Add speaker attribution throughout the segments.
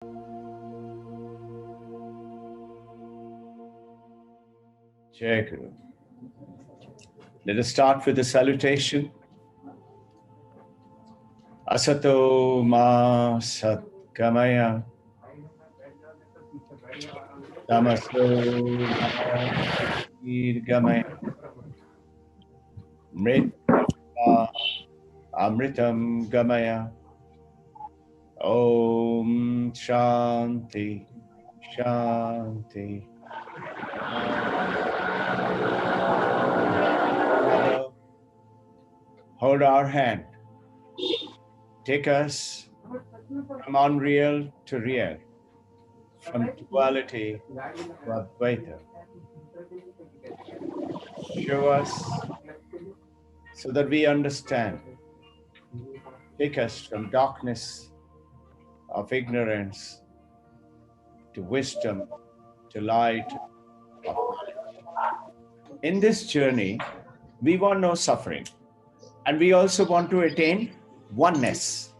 Speaker 1: Jai Guru. Let us start with the salutation. Asato ma satgamaya. Tamaso ma virgamaya. Mritma amritam gamaya. Om Shanti Shanti. Hold our hand. Take us from unreal to real, from duality to Advaita. Show us so that we understand. Take us from darkness of ignorance to wisdom, to light of knowledge. In this journey, we want no suffering, and we also want to attain oneness.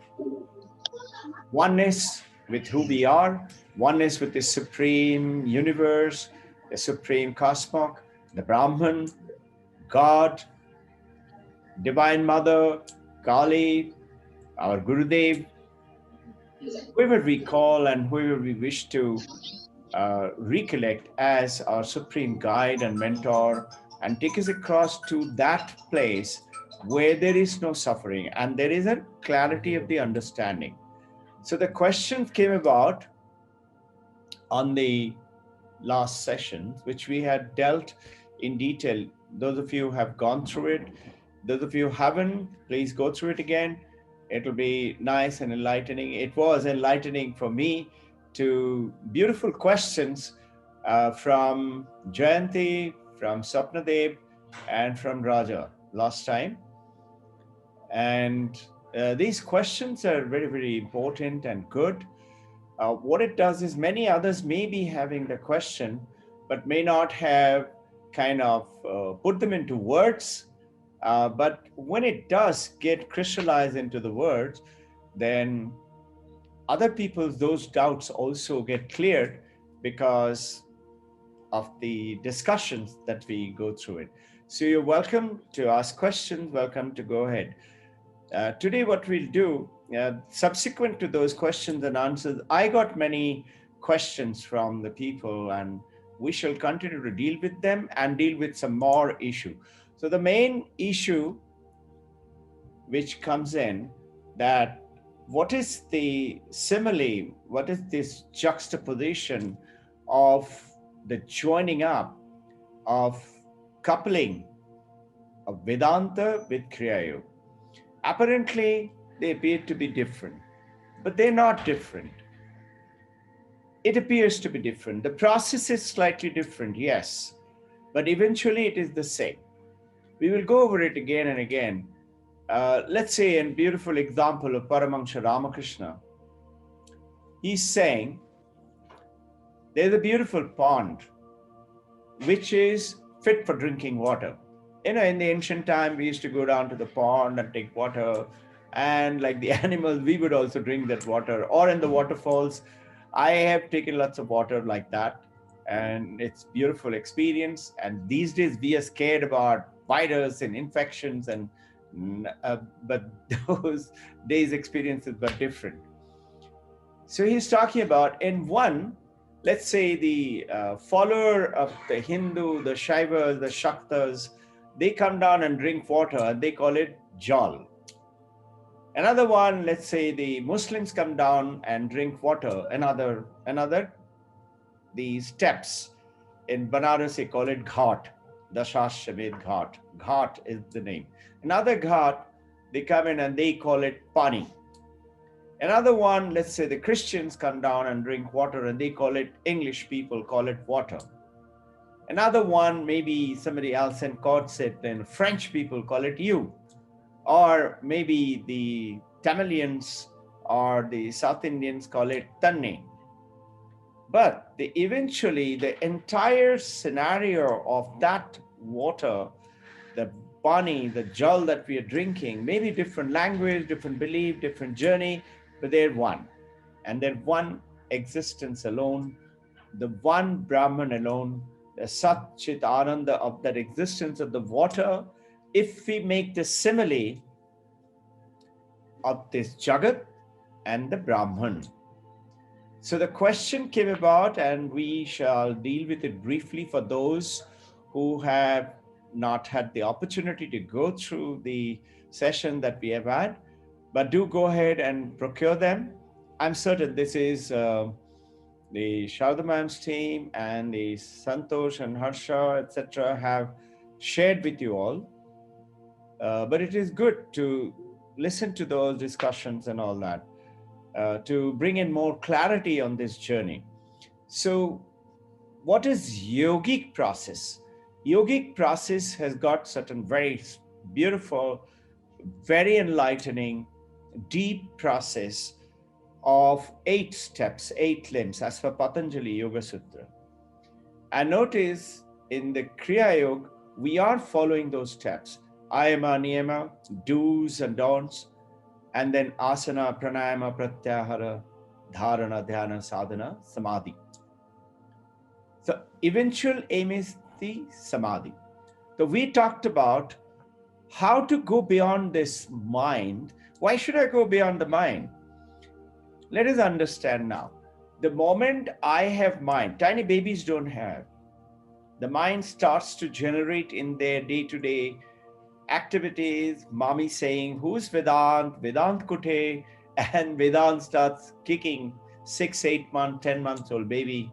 Speaker 1: Oneness with who we are, oneness with the supreme universe, the supreme cosmos, the Brahman, God, Divine Mother, Kali, our Gurudev, whoever we call and whoever we wish to recollect as our supreme guide and mentor, and take us across to that place where there is no suffering and there is a clarity of the understanding. So the question came about on the last session, which we had dealt in detail. Those of you who have gone through it, those of you who haven't, please go through it again. It'll be nice and enlightening. It was enlightening for me to beautiful questions from Jayanti, from Sapnadev, and from Raja last time. And these questions are very, very important and good. What it does is many others may be having the question, but may not have kind of put them into words. But when it does get crystallized into the words, then other people's those doubts also get cleared because of the discussions that we go through it. So you're welcome to ask questions, welcome to go ahead. Today what we'll do, subsequent to those questions and answers, I got many questions from the people and we shall continue to deal with them and deal with some more issue. So the main issue which comes in that what is the simile, what is this juxtaposition of the joining up of coupling of Vedanta with Kriya Yoga? Apparently, they appear to be different, but they're not different. It appears to be different. The process is slightly different, yes, but eventually it is the same. We will go over it again and again. Let's say a beautiful example of Paramahansa Ramakrishna. He's saying, there's a beautiful pond which is fit for drinking water. You know, in the ancient time, we used to go down to the pond and take water, and like the animals, we would also drink that water, or in the waterfalls. I have taken lots of water like that, and it's beautiful experience. And these days, we are scared about virus and infections, and but those days' experiences were different. So he's talking about in one, let's say the follower of the Hindu, the Shaivas, the Shaktas, they come down and drink water and they call it jal. Another one, let's say the Muslims come down and drink water. Another, the steps in Banaras, they call it ghat, Dashashwamedh ghat. Ghat is the name. Another ghat, they come in and they call it pani. Another one, let's say the Christians come down and drink water and they call it, English people call it water. Another one, maybe somebody else in court said, then French people call it you. Or maybe the Tamilians or the South Indians call it tanne. But eventually the entire scenario of that water, the pani, the jal that we are drinking, maybe different language, different belief, different journey, but they're one. And they're one existence alone, the one Brahman alone, the Sat Chit Ananda of that existence of the water, if we make the simile of this Jagat and the Brahman. So the question came about, and we shall deal with it briefly for those who have not had the opportunity to go through the session that we have had, but do go ahead and procure them. I'm certain this is the Shardamam's team and the Santosh and Harsha, etc., have shared with you all. But it is good to listen to those discussions and all that to bring in more clarity on this journey. So, what is yogic process? Yogic process has got certain very beautiful, very enlightening, deep process of 8 steps, 8 limbs, as per Patanjali Yoga Sutra. And notice in the Kriya Yoga, we are following those steps. Ayama, Niyama, do's and don'ts, and then asana, pranayama, pratyahara, dharana, dhyana, sadhana, samadhi. So eventual aim is the samadhi. So we talked about how to go beyond this mind. Why should I go beyond the mind? Let us understand now. The moment I have mind, tiny babies don't have, the mind starts to generate in their day-to-day activities, mommy saying, who's Vedant? Vedant Kute. And Vedant starts kicking 6, 8 month, 10 months old baby.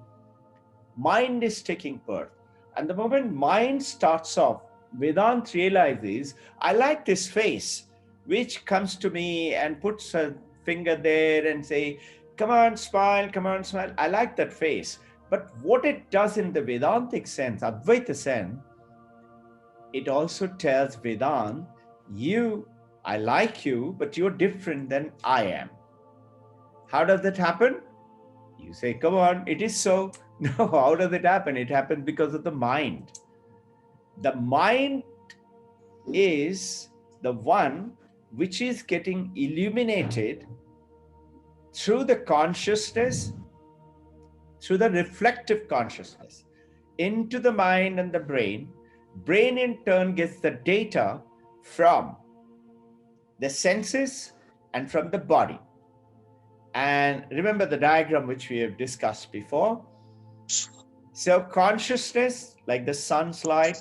Speaker 1: Mind is taking birth. And the moment mind starts off, Vedant realizes, I like this face, which comes to me and puts a finger there and say, come on, smile, come on, smile. I like that face. But what it does in the Vedantic sense, Advaita sense, it also tells Vedant, I like you, but you're different than I am. How does that happen? You say, come on, it is so. No, how does it happen? It happens because of the mind. The mind is the one which is getting illuminated through the consciousness, through the reflective consciousness, into the mind and the brain. Brain in turn gets the data from the senses and from the body. And remember the diagram which we have discussed before. So consciousness, like the sun's light,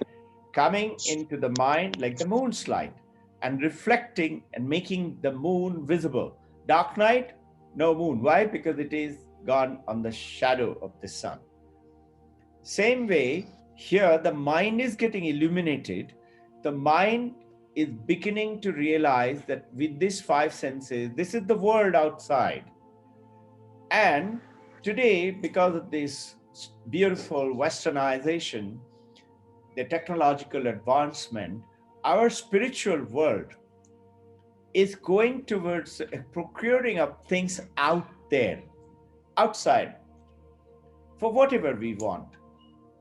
Speaker 1: coming into the mind like the moon's light, and reflecting and making the moon visible. Dark night, no moon. Why? Because it is gone on the shadow of the sun. Same way, here the mind is getting illuminated. The mind is beginning to realize that with these 5 senses, this is the world outside. And today, because of this beautiful westernization, the technological advancement, our spiritual world is going towards procuring of things out there, outside, for whatever we want.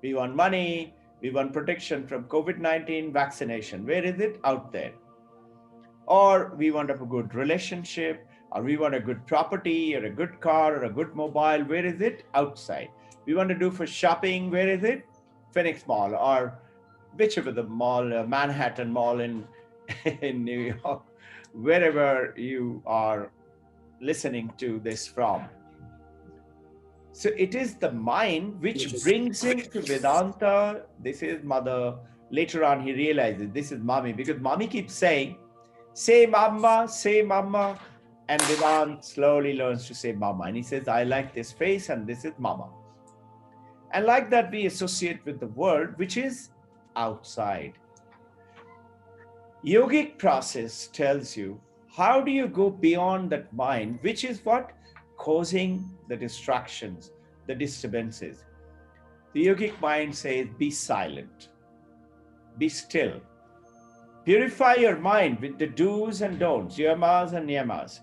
Speaker 1: We want money, we want protection from COVID-19 vaccination. Where is it? Out there. Or we want a good relationship, or we want a good property, or a good car, or a good mobile. Where is it? Outside. We want to do for shopping. Where is it? Phoenix Mall, or whichever the mall, Manhattan Mall in New York, wherever you are listening to this from. So it is the mind which brings him to Vedanta. This is mother. Later on, he realizes this is mommy, because mommy keeps saying, say mama, say mama. And Vedanta slowly learns to say mama. And he says, I like this face and this is mama. And like that, we associate with the world, which is outside. Yogic process tells you, how do you go beyond that mind, which is what? Causing the distractions, the disturbances. The yogic mind says, be silent, be still. Purify your mind with the do's and don'ts, yamas and niyamas.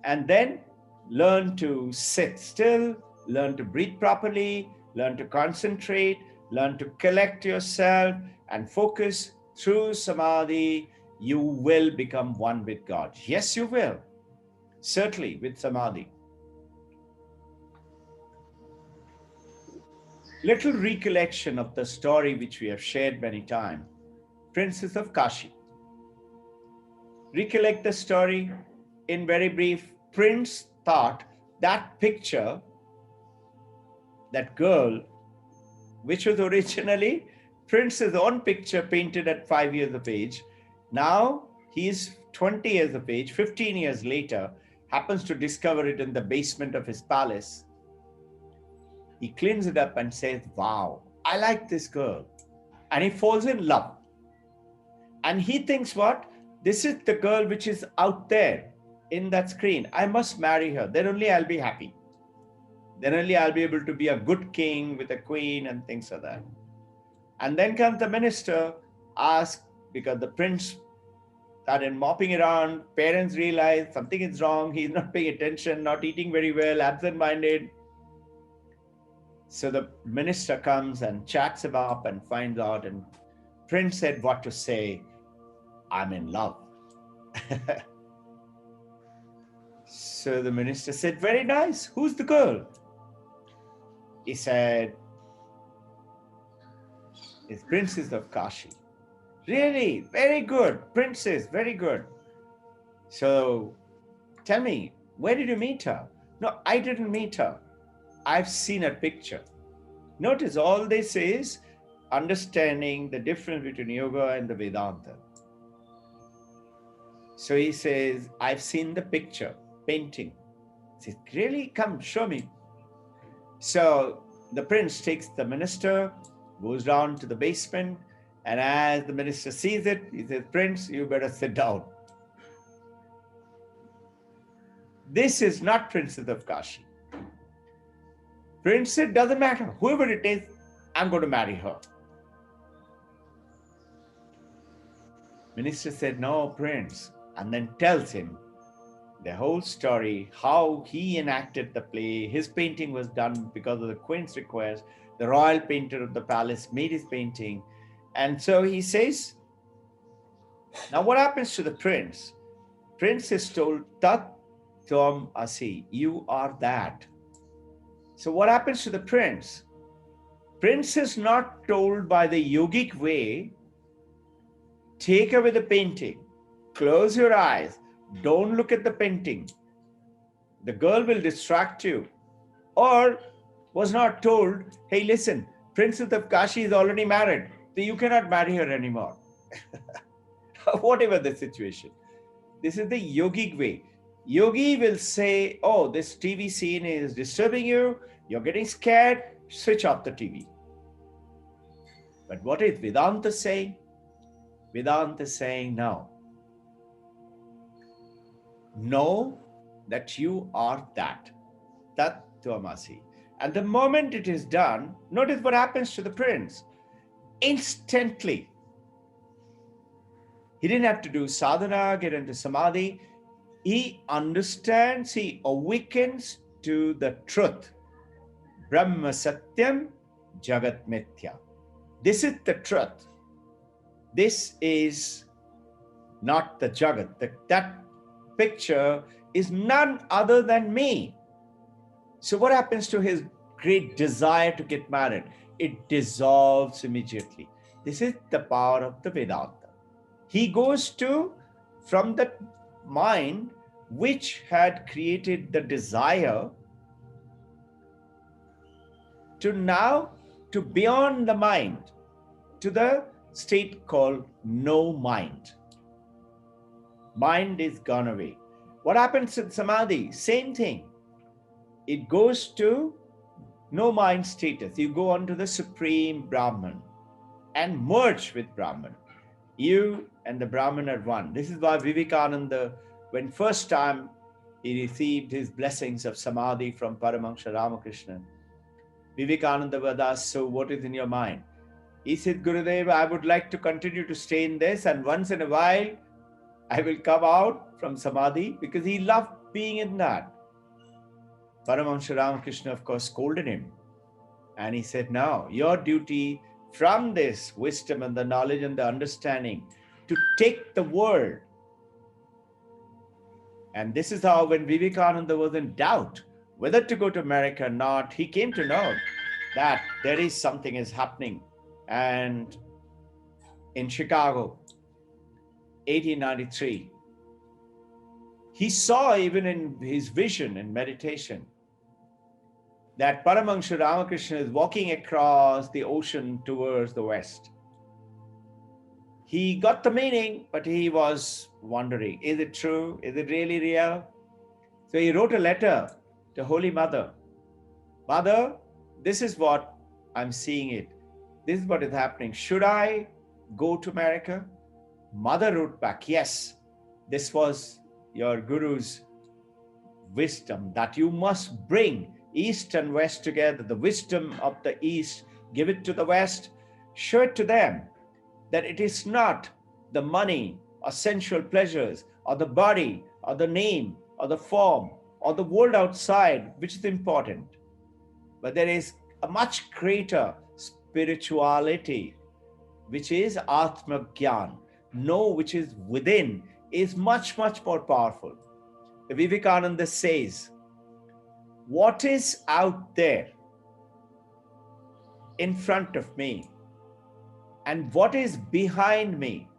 Speaker 1: And then learn to sit still, learn to breathe properly, learn to concentrate, learn to collect yourself and focus. Through samadhi, you will become one with God. Yes, you will. Certainly with samadhi. Little recollection of the story which we have shared many times. Princess of Kashi. Recollect the story in very brief. Prince thought that picture, that girl, which was originally Prince's own picture painted at 5 years of age, now he is 20 years of age, 15 years later, happens to discover it in the basement of his palace. He cleans it up and says, wow, I like this girl. And he falls in love. And he thinks, what? This is the girl which is out there in that screen. I must marry her. Then only I'll be happy. Then only I'll be able to be a good king with a queen and things like that. And then comes the minister, ask, because the prince started mopping around. Parents realize something is wrong. He's not paying attention, not eating very well, absent-minded. So the minister comes and chats him up and finds out. And Prince said what to say. I'm in love. So the minister said, very nice. Who's the girl? He said, it's Princess of Kashi. Really? Very good. Princess, very good. So tell me, where did you meet her? No, I didn't meet her. I've seen a picture. Notice all this is understanding the difference between yoga and the Vedanta. So he says, I've seen the picture, painting. He says, really? Come, show me. So the prince takes the minister, goes down to the basement, and as the minister sees it, he says, Prince, you better sit down. This is not Princess of Kashi. Prince said, doesn't matter. Whoever it is, I'm going to marry her. Minister said, no, Prince. And then tells him the whole story, how he enacted the play. His painting was done because of the queen's request. The royal painter of the palace made his painting. And so he says, now what happens to the prince? Prince is told, Tat Tvam Asi, you are that. So what happens to the prince? Prince is not told by the yogic way, take away the painting, close your eyes, don't look at the painting. The girl will distract you. Or was not told, hey, listen, Princess of Kashi is already married, so you cannot marry her anymore. Whatever the situation. This is the yogic way. Yogi will say, oh, this TV scene is disturbing you, you're getting scared, switch off the TV. But what is Vedanta saying? Vedanta is saying, no. Know that you are that. Tat Tvamasi. And the moment it is done, notice what happens to the prince. Instantly. He didn't have to do sadhana, get into samadhi. He understands, he awakens to the truth. Brahma Satyam Jagat Mithya. This is the truth. This is not the Jagat. That picture is none other than me. So what happens to his great desire to get married? It dissolves immediately. This is the power of the Vedanta. He goes to, from the mind which had created the desire, to now, to beyond the mind, to the state called no mind. Mind is gone away. What happens in samadhi? Same thing. It goes to no mind status. You go on to the supreme Brahman and merge with Brahman. You and the Brahman are one. This is why Vivekananda, when first time he received his blessings of samadhi from Paramahansa Ramakrishna, Vivekananda was asked, so what is in your mind? He said, Gurudev, I would like to continue to stay in this, and once in a while, I will come out from samadhi, because he loved being in that. Paramahansa Ramakrishna, of course, scolded him. And he said, no, your duty from this wisdom and the knowledge and the understanding to take the world. And this is how, when Vivekananda was in doubt whether to go to America or not, he came to know that there is something is happening. And in Chicago, 1893, he saw even in his vision and meditation that Paramahansa Ramakrishna is walking across the ocean towards the west. He got the meaning, but he was wondering, is it true? Is it really real? So he wrote a letter to Holy Mother. Mother, this is what I'm seeing it. This is what is happening. Should I go to America? Mother wrote back, yes, this was your guru's wisdom, that you must bring East and West together, the wisdom of the East, give it to the West, show it to them that it is not the money or sensual pleasures or the body or the name or the form or the world outside which is important, but there is a much greater spirituality which is Atma Gyan. Know which is within is much, much more powerful. Vivekananda says, what is out there in front of me and what is behind me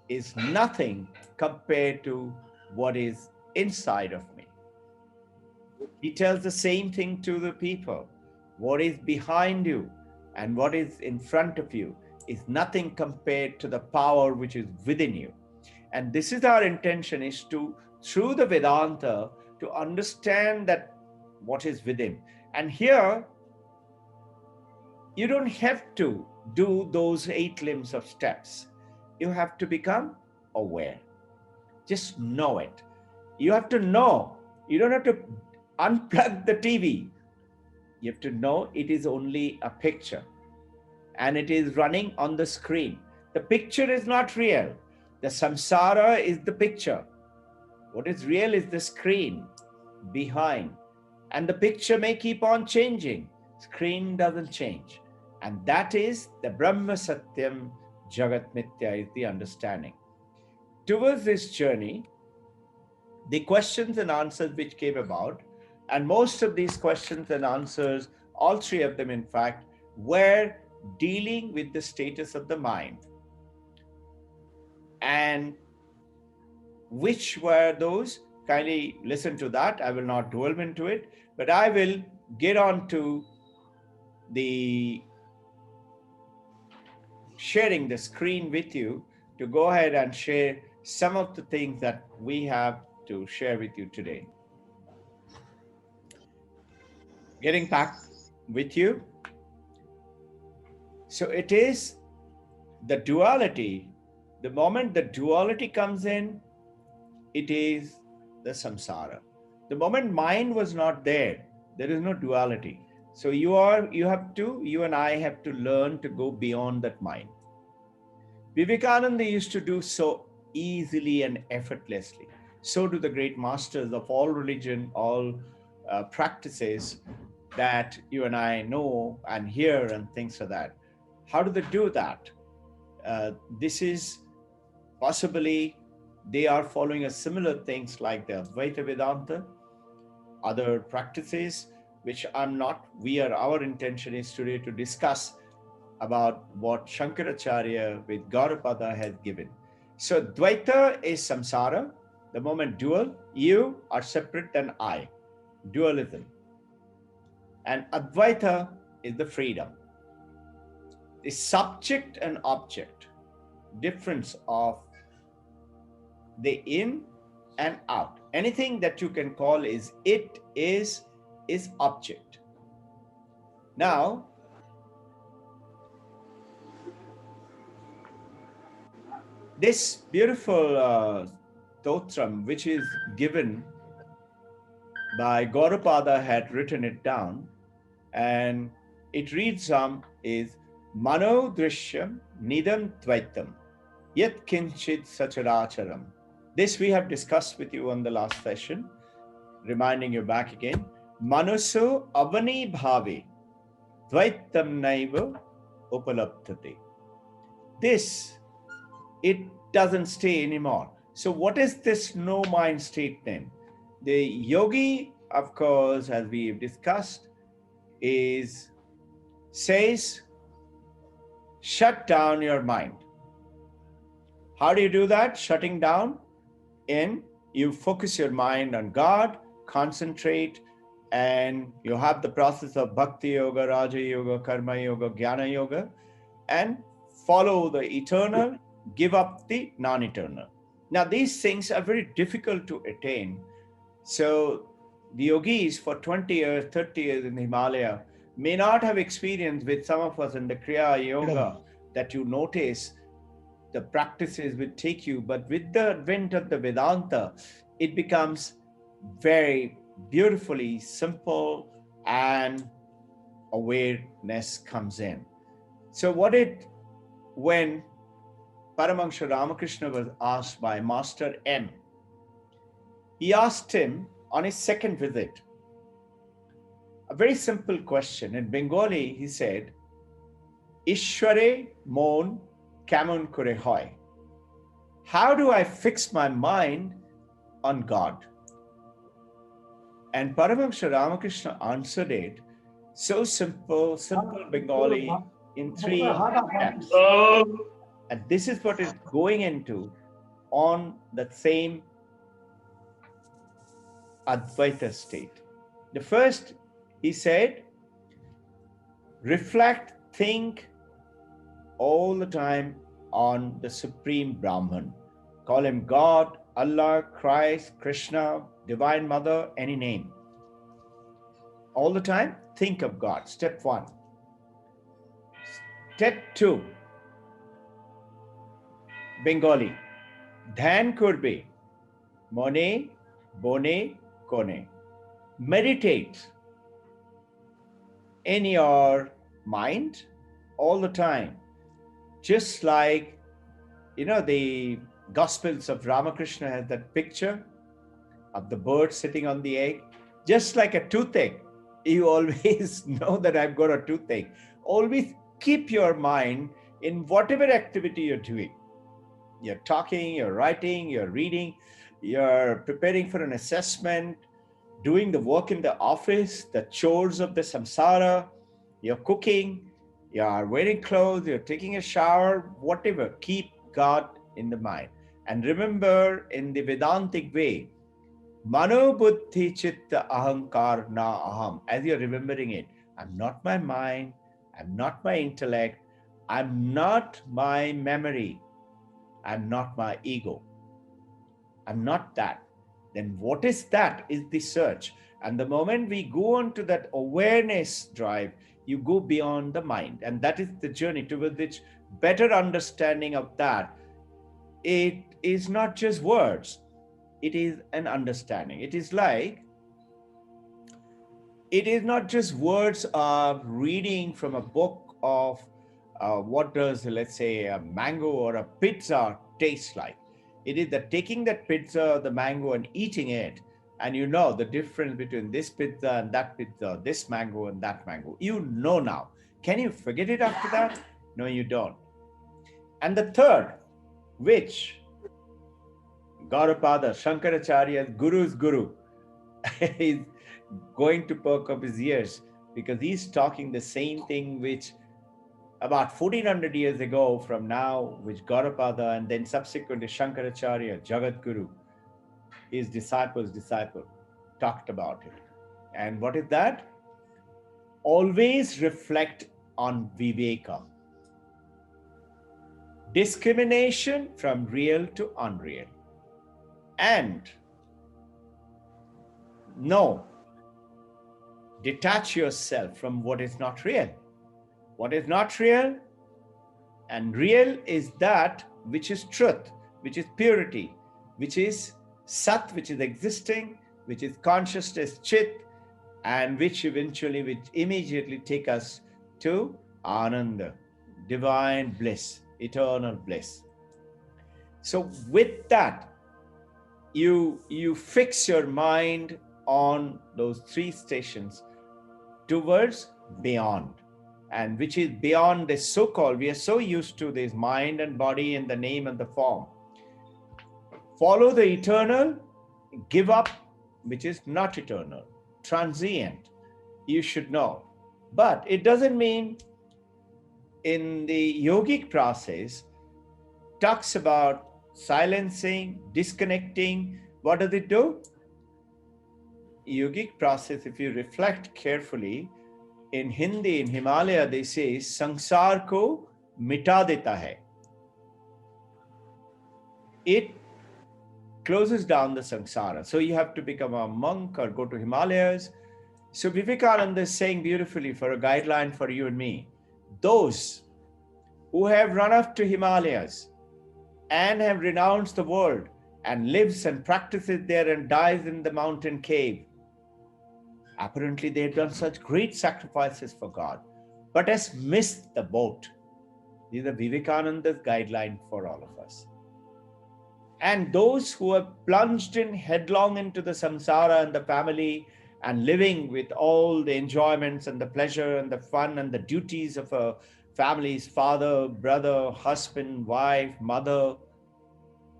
Speaker 1: is nothing compared to what is inside of me. He tells the same thing to the people. What is behind you and what is in front of you is nothing compared to the power which is within you. And this is our intention, is to, through the Vedanta, to understand that what is within. And here, you don't have to do those 8 limbs of steps. You have to become aware. Just know it. You have to know. You don't have to unplug the TV. You have to know it is only a picture and it is running on the screen. The picture is not real. The samsara is the picture. What is real is the screen behind. And the picture may keep on changing. Screen doesn't change. And that is the Brahma Satyam Jagat Mithya, is the understanding. Towards this journey, the questions and answers which came about, and most of these questions and answers, all 3 of them in fact, were dealing with the status of the mind. And which were those? Kindly listen to that. I will not delve into it, but I will get on to the sharing the screen with you to go ahead and share some of the things that we have to share with you today. Getting back with you. So it is the duality. The moment the duality comes in, it is the samsara. The moment mind was not there, there is no duality. So you and I have to learn to go beyond that mind. Vivekananda used to do so easily and effortlessly. So do the great masters of all religion, all practices that you and I know and hear and things like that. How do they do that? This is possibly they are following a similar things like the Advaita Vedanta, other practices, which our intention is today to discuss about what Shankaracharya with Gaudapada has given. So Dvaita is samsara, the moment dual, you are separate than I, dualism. And Advaita is the freedom. The subject and object, difference of the in and out. Anything that you can call is object. Now, this beautiful stotram, which is given by Gaudapada, had written it down, and it reads is Mano Drishyam Nidam Dvaitam Yat Kinchit Sacharacharam. This we have discussed with you on the last session, reminding you back again. Manaso Avani Bhave Dvaitam Naiva Upalabdhate. This, it doesn't stay anymore. So what is this no mind state then? The yogi, of course, as we've discussed, says, shut down your mind. How do you do that? Shutting down you focus your mind on God, concentrate, and you have the process of Bhakti Yoga, Raja Yoga, Karma Yoga, Jnana Yoga, and follow the eternal, give up the non-eternal. Now, these things are very difficult to attain. So the yogis for 20 years, 30 years in the Himalaya may not have experience with some of us in the Kriya Yoga that you notice the practices will take you, but with the advent of the Vedanta, it becomes very beautifully simple and awareness comes in. So when Paramahansa Ramakrishna was asked by Master M, he asked him on his second visit a very simple question. In Bengali, he said, Ishware mon kamon kore hoy? How do I fix my mind on God? And Paramahansa Ramakrishna answered it so simple Bengali in 3 steps. And this is what is going into on that same Advaita state. The first, he said, reflect, think all the time on the Supreme Brahman. Call him God, Allah, Christ, Krishna, Divine Mother, any name. All the time, think of God. Step 1. Step 2, Bengali. Dhyan kurbe, mone, bone, kone. Meditate in your mind all the time. Just like, the Gospels of Ramakrishna has that picture of the bird sitting on the egg. Just like a toothache, you always know that I've got a toothache. Always keep your mind in whatever activity you're doing. You're talking, you're writing, you're reading, you're preparing for an assessment, doing the work in the office, the chores of the samsara, you're cooking, you're wearing clothes, you're taking a shower, whatever, keep God in the mind. And remember, in the Vedantic way, Mano buddhi chitta ahankar na aham. As you're remembering it, I'm not my mind, I'm not my intellect, I'm not my memory, I'm not my ego. I'm not that. Then what is that? Is the search. And the moment we go on to that awareness drive, you go beyond the mind. And that is the journey towards which better understanding of that. It is not just words. It is an understanding. It is not just words of reading from a book of what does, let's say, a mango or a pizza taste like. It is that taking that pizza, the mango, and eating it, and you know the difference between this pizza and that pizza, this mango and that mango. You know now. Can you forget it after that? No, you don't. And the third, which Gaudapada, Shankaracharya's Guru's Guru, is going to perk up his ears because he's talking the same thing which about 1400 years ago from now, which Gaudapada and then subsequently Shankaracharya, Jagat Guru, his disciple, talked about it. And what is that? Always reflect on Viveka. Discrimination from real to unreal. And no, detach yourself from what is not real. What is not real? And real is that which is truth, which is purity, which is Sat, which is existing, which is consciousness, Chit, and which immediately take us to Ananda, divine bliss, eternal bliss. So with that, you fix your mind on those 3 stations towards beyond. And which is beyond this so-called, we are so used to this mind and body and the name and the form. Follow the eternal, give up, which is not eternal, transient. You should know. But it doesn't mean in the yogic process talks about silencing, disconnecting. What does it do? Yogic process, if you reflect carefully, in Hindi, in Himalaya, they say, Sansar ko mita deta hai. It closes down the samsara. So you have to become a monk or go to Himalayas. So Vivekananda is saying beautifully for a guideline for you and me, those who have run up to Himalayas and have renounced the world and lives and practices there and dies in the mountain cave, apparently they have done such great sacrifices for God, but has missed the boat. This is Vivekananda's guideline for all of us. And those who have plunged in headlong into the samsara and the family and living with all the enjoyments and the pleasure and the fun and the duties of a family's father, brother, husband, wife, mother,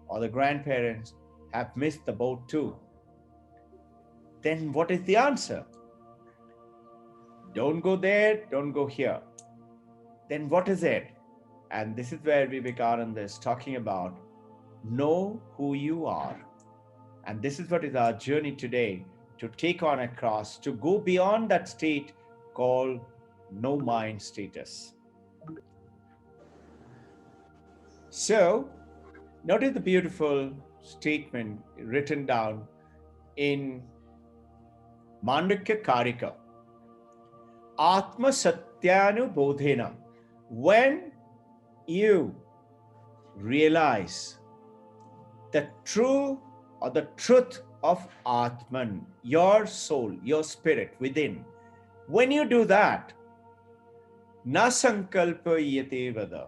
Speaker 1: or the grandparents have missed the boat too. Then what is the answer? Don't go there, don't go here. Then what is it? And this is where Vivekananda is talking about know who you are. And this is what is our journey today, to take on a cross, to go beyond that state called no mind status. So, notice the beautiful statement written down in Mandukya Karika. Atma Satyanu Bodhena. When you realize the true or the truth of Atman, your soul, your spirit within, when you do that, na sankalpa yate vada,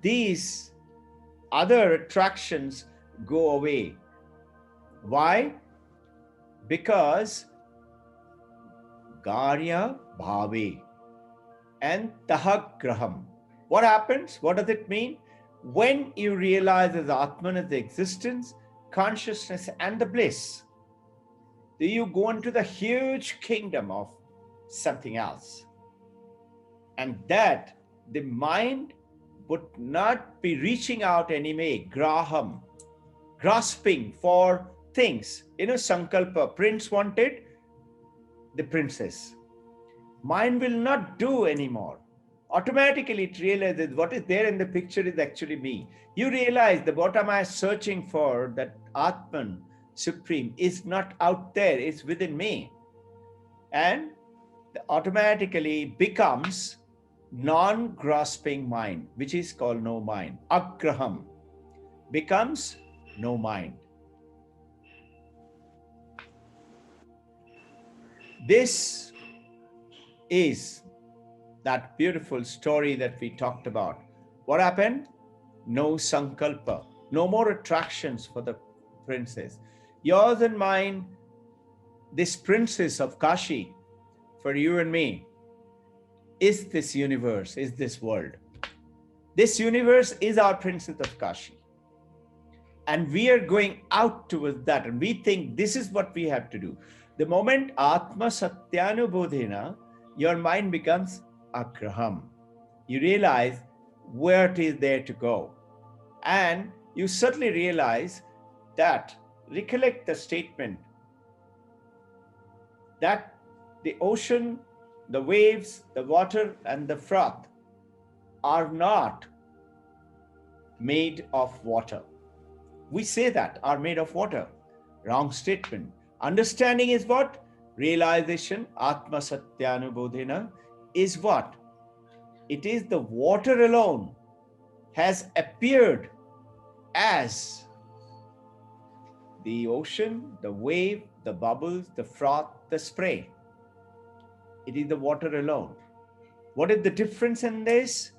Speaker 1: these other attractions go away. Why? Because garya bhave and tahagraham. What happens? What does it mean? When you realize as Atman as the existence, consciousness, and the bliss, then you go into the huge kingdom of something else. And that the mind would not be reaching out anyway, graham, grasping for things. Sankalpa, prince wanted the princess. Mind will not do anymore. Automatically it realizes what is there in the picture is actually me. You realize that what am I searching for, that Atman, Supreme, is not out there, it's within me. And automatically becomes non-grasping mind, which is called no mind. Agraham becomes no mind. This is that beautiful story that we talked about. What happened? No sankalpa, no more attractions for the princess. Yours and mine, this princess of Kashi, for you and me, is this universe, is this world. This universe is our princess of Kashi. And we are going out towards that, and we think this is what we have to do. The moment Atma Satyanubodhena, your mind becomes Agraham. You realize where it is there to go. And you certainly realize that, recollect the statement, that the ocean, the waves, the water, and the froth are not made of water. We say that are made of water. Wrong statement. Understanding is what? Realization, Atma Satyanubodhena, is what? It is the water alone has appeared as the ocean, the wave, the bubbles, the froth, the spray. It is the water alone. What is the difference in this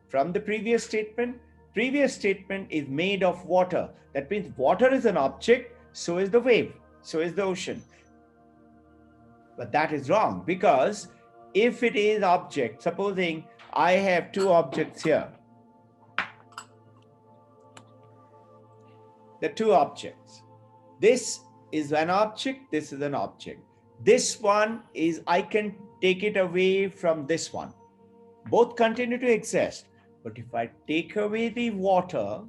Speaker 1: from the previous statement? Previous statement is made of water. That means water is an object, so is the wave, so is the ocean. But that is wrong, because if it is object, supposing I have two objects here, the two objects. This is an object, this is an object. This one is, I can take it away from this one. Both continue to exist. But if I take away the water,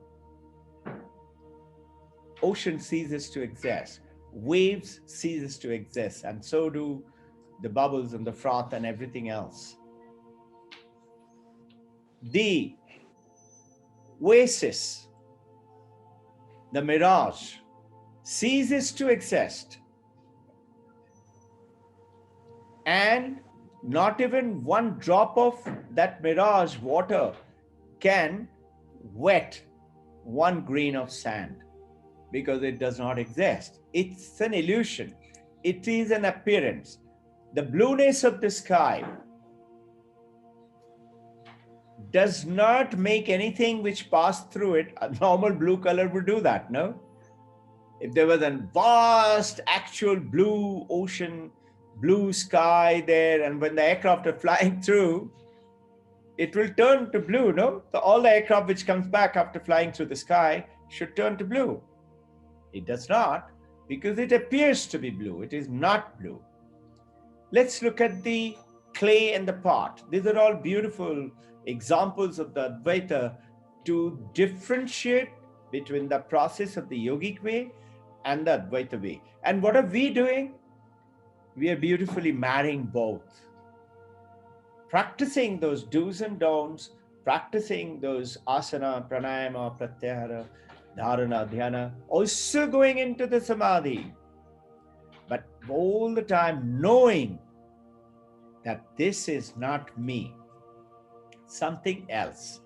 Speaker 1: ocean ceases to exist, waves ceases to exist, and so do the bubbles and the froth and everything else. The oasis, the mirage, ceases to exist, and not even one drop of that mirage water can wet one grain of sand, because it does not exist. It's an illusion. It is an appearance. The blueness of the sky does not make anything which passed through it. A normal blue color would do that, no? If there was a vast actual blue ocean, blue sky there, and when the aircraft are flying through, it will turn to blue, no? So all the aircraft which comes back after flying through the sky should turn to blue. It does not, because it appears to be blue. It is not blue. Let's look at the clay and the pot. These are all beautiful examples of the Advaita to differentiate between the process of the yogic way and the Advaita way. And what are we doing? We are beautifully marrying both. Practicing those do's and don'ts, practicing those asana, pranayama, pratyahara, dharana, dhyana, also going into the samadhi, but all the time knowing that this is not me, something else.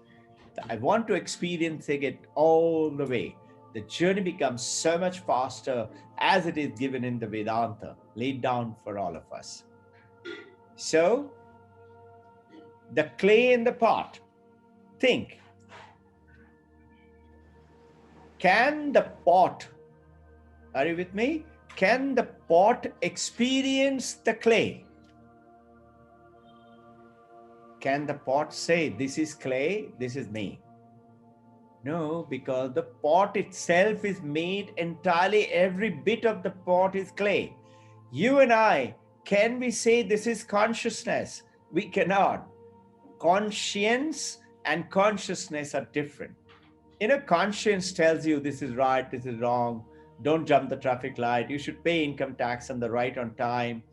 Speaker 1: I want to experience it all the way. The journey becomes so much faster as it is given in the Vedanta, laid down for all of us. So, the clay in the pot, think, can the pot, are you with me? Can the pot experience the clay? Can the pot say, this is clay, this is me? No, because the pot itself is made entirely, every bit of the pot is clay. You and I, can we say this is consciousness? We cannot. Conscience and consciousness are different. Conscience tells you this is right, this is wrong, don't jump the traffic light, you should pay income tax on the right on time,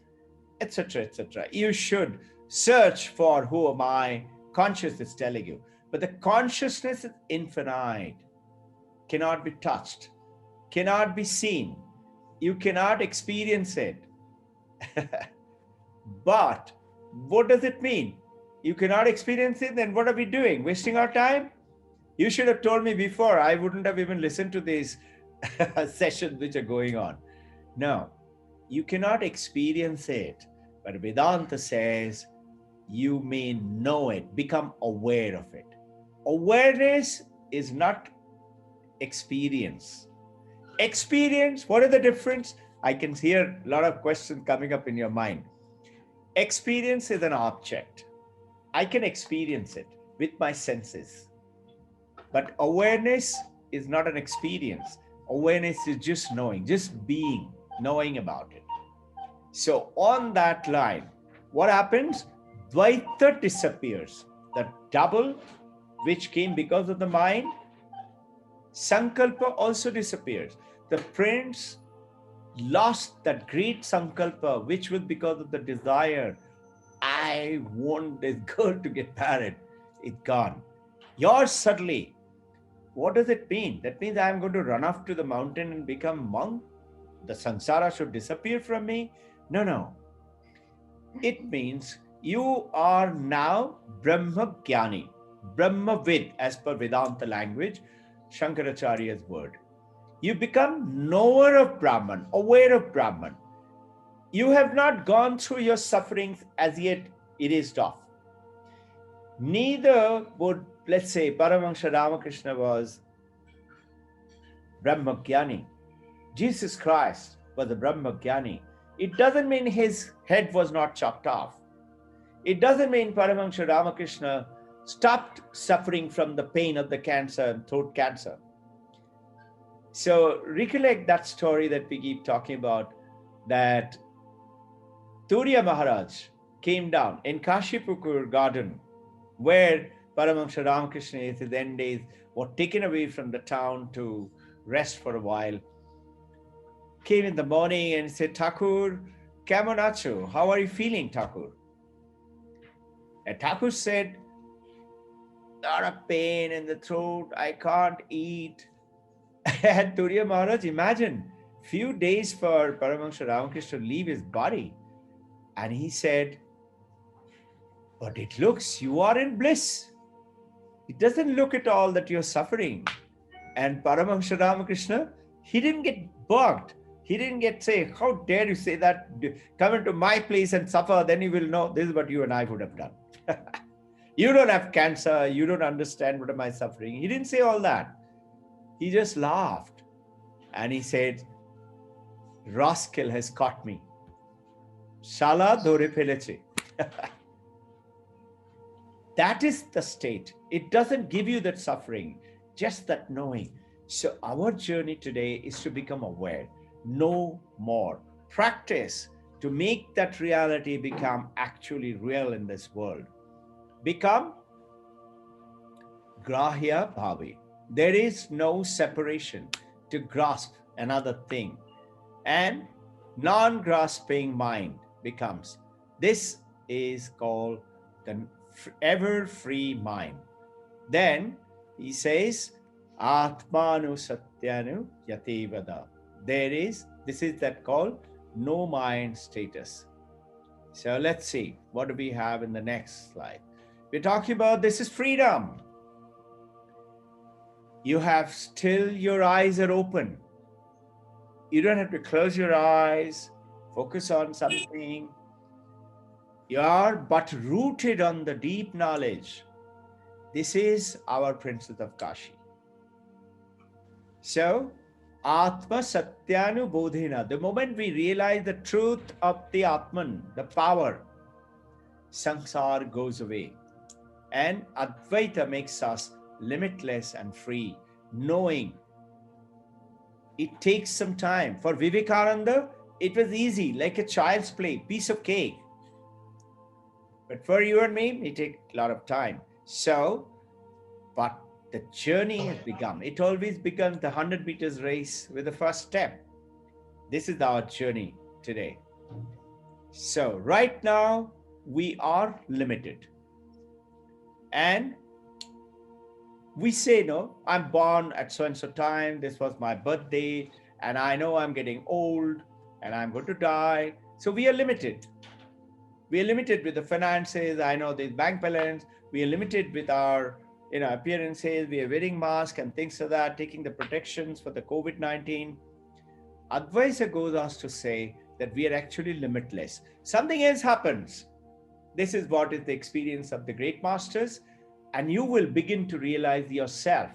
Speaker 1: etc., etc. You should search for who am I. Conscious is telling you. But the consciousness is infinite, cannot be touched, cannot be seen. You cannot experience it. But what does it mean? You cannot experience it, then what are we doing? Wasting our time? You should have told me before. I wouldn't have even listened to these sessions which are going on. No, you cannot experience it. But Vedanta says you may know it, become aware of it. Awareness is not experience. Experience, what is the difference? I can hear a lot of questions coming up in your mind. Experience is an object. I can experience it with my senses. But awareness is not an experience. Awareness is just knowing, just being, knowing about it. So on that line, what happens? Dvaita disappears. The double, which came because of the mind, Sankalpa also disappears. The prince lost that great Sankalpa, which was because of the desire. I want this girl to get married. It's gone. Yours suddenly. What does it mean? That means I'm going to run off to the mountain and become monk? The samsara should disappear from me? No. It means you are now Brahma Jnani, Brahmavid, as per Vedanta language, Shankaracharya's word. You become knower of Brahman, aware of Brahman. You have not gone through your sufferings as yet erased off. Neither would, let's say, Paramahansa Ramakrishna was Brahma Jnani. Jesus Christ was a Brahma Jnani. It doesn't mean his head was not chopped off. It doesn't mean Paramahansa Ramakrishna stopped suffering from the pain of the cancer, throat cancer. So recollect that story that we keep talking about, that Turiya Maharaj came down in Kashipukur garden, where Paramahansa Ramakrishna, in his end days, was taken away from the town to rest for a while. Came in the morning and said, Thakur, kemon acho? How are you feeling, Thakur? And Thakur said, lot of pain in the throat, I can't eat. And Turiya Maharaj, imagine, few days for Paramahansa Ramakrishna to leave his body. And he said, but it looks you are in bliss. It doesn't look at all that you're suffering. And Paramahansa Ramakrishna, he didn't get bugged. He didn't get say, how dare you say that? Come into my place and suffer, then you will know this is what you and I would have done. You don't have cancer. You don't understand what am I suffering. He didn't say all that. He just laughed. And he said, rascal has caught me. Shala dhore pheleche. That is the state. It doesn't give you that suffering, just that knowing. So our journey today is to become aware, know more, practice to make that reality become actually real in this world. Become grahya bhavi. There is no separation to grasp another thing. And non-grasping mind becomes. This is called the ever free mind. Then he says, Atmanu Satyanu Yatevada. This is that called no mind status. So let's see, what do we have in the next slide? We're talking about this is freedom. You have still, your eyes are open. You don't have to close your eyes, focus on something. You are but rooted on the deep knowledge. This is our Princess of Kashi. So, Atma Satyanu Bodhina, the moment we realize the truth of the Atman, the power, Sansar goes away. And Advaita makes us limitless and free, knowing. It takes some time. For Vivekananda, it was easy, like a child's play, piece of cake. But for you and me, it takes a lot of time. So, but the journey has begun. It always becomes the 100 meters race with the first step. This is our journey today. So right now, we are limited. And we say, no, I'm born at so-and-so time, this was my birthday, and I know I'm getting old, and I'm going to die. So we are limited. We are limited with the finances. I know these bank balance. We are limited with our appearances. We are wearing masks and things like that, taking the protections for the COVID-19. Advaita goes on to say that we are actually limitless. Something else happens. This is what is the experience of the great masters, and you will begin to realize yourself.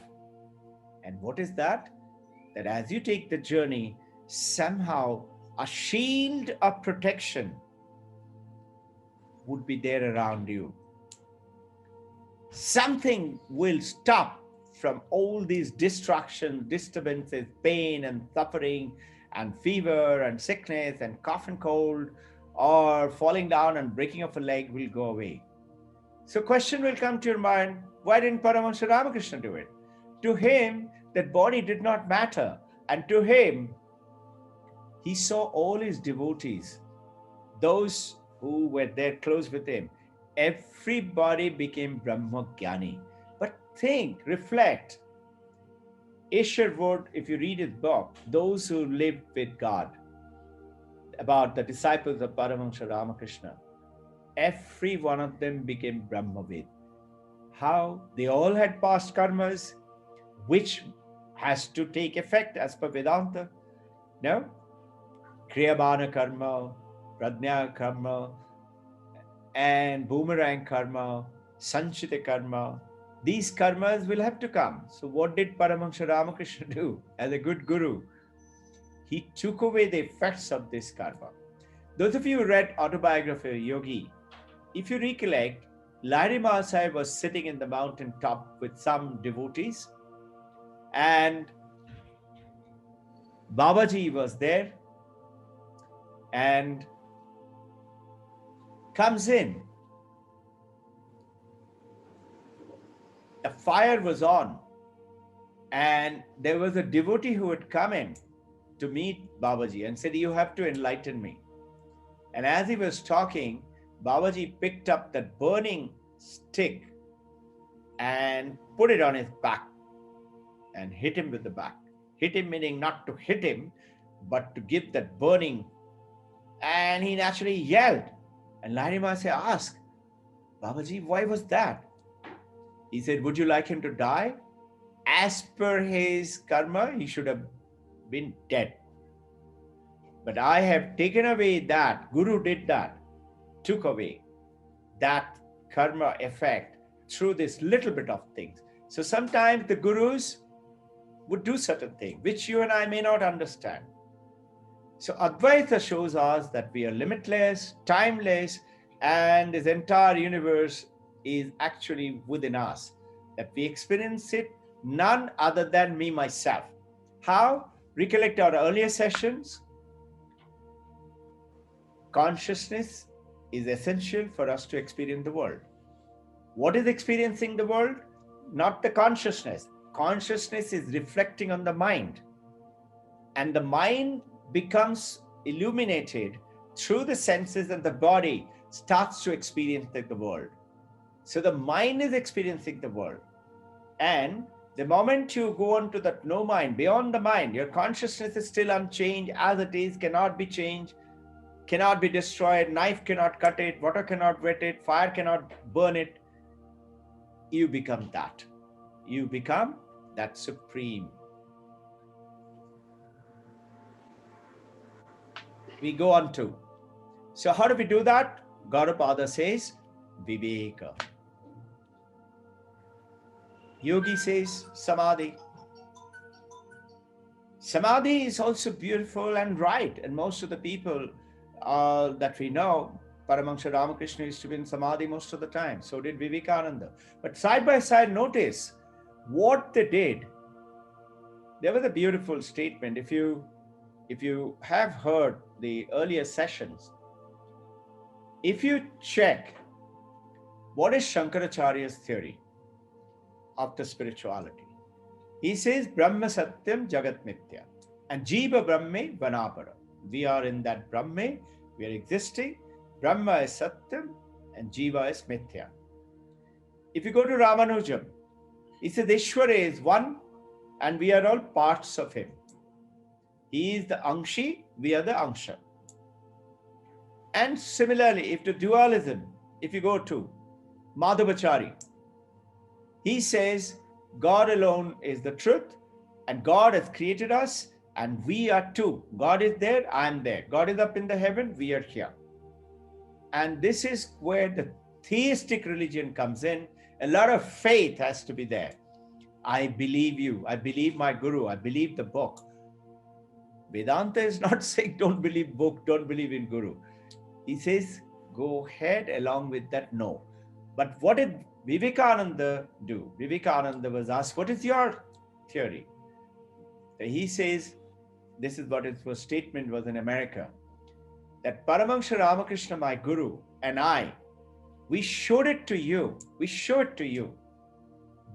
Speaker 1: And what is that? That as you take the journey, somehow a shield of protection would be there around you. Something will stop from all these distractions, disturbances, pain and suffering and fever and sickness and cough and cold or falling down and breaking of a leg will go away. So question will come to your mind, why didn't Paramahansa Ramakrishna do it? To him, that body did not matter. And to him, he saw all his devotees, those who were there close with him. Everybody became Brahmagyani. But think, reflect. Isherwood, if you read his book, those who lived with God, about the disciples of Paramahansa Ramakrishna, every one of them became Brahmavid. How? They all had past karmas, which has to take effect as per Vedanta. No? Kriyabhana karma, Prajna karma, and boomerang karma, Sanchita karma. These karmas will have to come. So what did Paramahansa Ramakrishna do as a good guru? He took away the effects of this karma. Those of you who read Autobiography of Yogi, if you recollect, Lahiri Mahasaya was sitting in the mountain top with some devotees, and Babaji was there, and comes in. The fire was on, and there was a devotee who had come in to meet Babaji and said, "You have to enlighten me." And as he was talking, Babaji picked up that burning stick and put it on his back and hit him with the back. Hit him meaning not to hit him, but to give that burning. And he naturally yelled. And Lahiri asked, "Babaji, why was that?" He said, "Would you like him to die?" As per his karma, he should have been dead. But I have taken away that. Guru did that, took away that karma effect through this little bit of things. So sometimes the gurus would do certain things, which you and I may not understand. So Advaita shows us that we are limitless, timeless, and this entire universe is actually within us, that we experience it none other than me, myself. How? Recollect our earlier sessions. Consciousness is essential for us to experience the world. What is experiencing the world? Not the consciousness. Consciousness is reflecting on the mind. And the mind becomes illuminated through the senses, and the body starts to experience the world. So the mind is experiencing the world. And the moment you go on to that no mind, beyond the mind, your consciousness is still unchanged as it is, cannot be changed, cannot be destroyed, knife cannot cut it, water cannot wet it, fire cannot burn it. You become that. You become that supreme. We go on to. So how do we do that? Gaudapada says, Viveka. Yogi says, Samadhi. Samadhi is also beautiful and right. And most of the people that we know, Paramahansa Ramakrishna used to be in Samadhi most of the time. So did Vivekananda. But side by side, notice what they did. There was a beautiful statement. If you have heard the earlier sessions, if you check what is Shankaracharya's theory of the spirituality, he says Brahma Satyam Jagat Mithya and Jiva Brahme Vanapara. We are in that Brahme, we are existing. Brahma is Satyam and Jiva is Mithya. If you go to Ramanujam, he says Ishvara is one and we are all parts of him. He is the Angshi, we are the Angsha. And similarly, if the dualism, if you go to Madhavachari, he says God alone is the truth and God has created us and we are two. God is there, I am there. God is up in the heaven, we are here. And this is where the theistic religion comes in. A lot of faith has to be there. I believe you, I believe my guru, I believe the book. Vedanta is not saying don't believe book, don't believe in guru. He says go ahead along with that, no. But what did Vivekananda do? Vivekananda was asked, what is your theory? He says, this is what his first statement was in America, that Paramahansa Ramakrishna, my guru, and I, we showed it to you,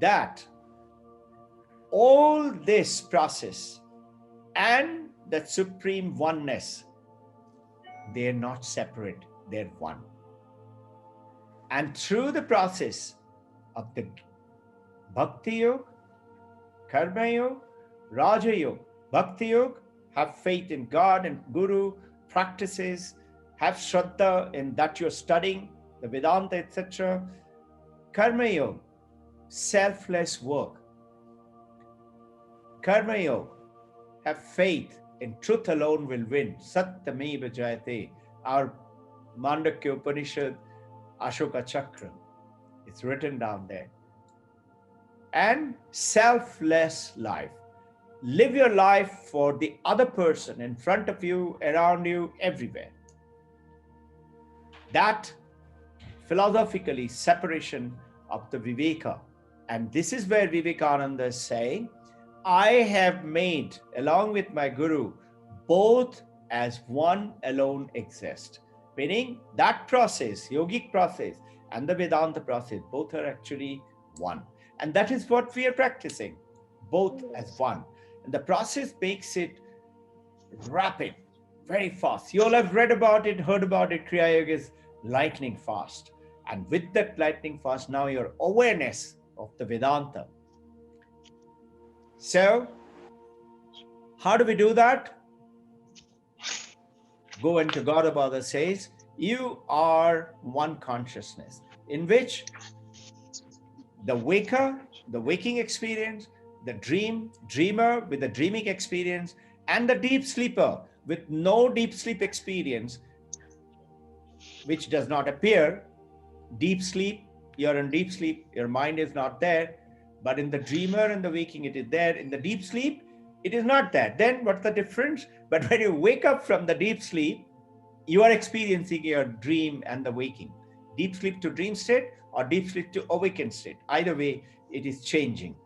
Speaker 1: that all this process and that supreme oneness, they're not separate, they're one. And through the process of the Bhakti Yoga, Karma Yoga, Raja Yoga, Bhakti Yoga, have faith in God and Guru, practices, have Shraddha in that you're studying, the Vedanta, etc. Karma Yoga, selfless work. Karma Yoga, have faith in truth alone will win. Satyameva Jayate. Our Mandakya Upanishad, Ashoka Chakra. It's written down there. And selfless life. Live your life for the other person in front of you, around you, everywhere. That philosophically separation of the Viveka. And this is where Vivekananda is saying, I have made, along with my guru, both as one alone exist. Meaning that process, yogic process, and the Vedanta process, both are actually one. And that is what we are practicing, both as one. And the process makes it rapid, very fast. You all have read about it, heard about it. Kriya Yoga is lightning fast. And with that lightning fast, now your awareness of the Vedanta. So, how do we do that? Go into Gaudapada says, you are one consciousness, in which the waker, the waking experience, the dreamer with the dreaming experience, and the deep sleeper with no deep sleep experience, which does not appear. Deep sleep, you're in deep sleep, your mind is not there, but in the dreamer and the waking, it is there. In the deep sleep, it is not there. Then what's the difference? But when you wake up from the deep sleep, you are experiencing your dream and the waking. Deep sleep to dream state or deep sleep to awakened state. Either way, it is changing.